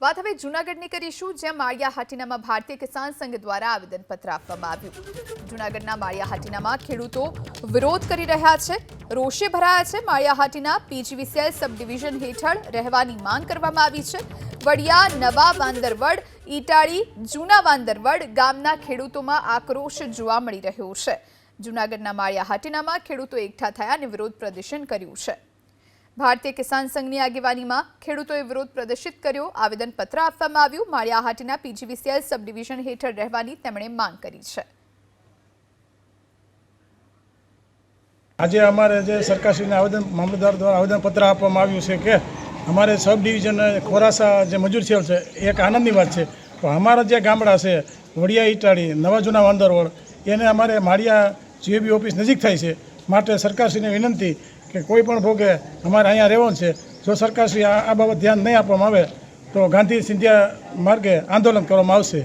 વાત હવે જૂનાગઢની કરીશું, જ્યાં માળિયા હાટીનામાં ભારતીય કિસાન સંઘ દ્વારા આવેદનપત્ર આપવામાં આવ્યું। જૂનાગઢના માળિયા હાટીનામાં ખેડૂતો વિરોધ કરી રહ્યા છે, રોષે ભરાયા છે। માળિયા હાટીના પીજીવીસીએલ સબ ડિવિઝન હેઠળ રહેવાની માંગ કરવામાં આવી છે। વડિયા, નવા વાંદરવડ, ઈટાળી, જૂના વાંદરવડ ગામના ખેડૂતોમાં આક્રોશ જોવા મળી રહ્યો છે। જૂનાગઢના માળિયા હાટીનામાં ખેડૂતો એકઠા થયા અને વિરોધ પ્રદર્શન કર્યું છે। ભારતીય કિસાન સંઘની આગેવાનીમાં ખેડૂતોએ વિરોધ પ્રદર્શિત કર્યો। આવેદનપત્ર આપવામાં આવ્યું। માળિયા હાટીના પીજીવીસીએલ સબ ડિવિઝન હેઠળ રહેવાની તેમણે માંગ કરી છે। આજે અમારે જે સરકારશ્રીને મામલતદાર દ્વારા આવેદનપત્ર આપવામાં આવ્યું છે કે અમારે સબ ડિવિઝન ખોરાસા જે મજૂર સેલ છે એક આનંદની વાત છે, તો અમારા જે ગામડા છે વડિયા, ઈટાળી, નવા જૂના વાંદરવડ એને અમારે માળિયા જીએબી ઓફિસ નજીક થાય છે, માટે સરકારશ્રીને વિનંતી કે કોઈ પણ ભોગે અમારે અહીંયા રહેવાનું છે। જો સરકારશ્રી આ બાબત ધ્યાન નહીં આપવામાં આવે તો ગાંધી સિંધિયા માર્ગે આંદોલન કરવામાં આવશે।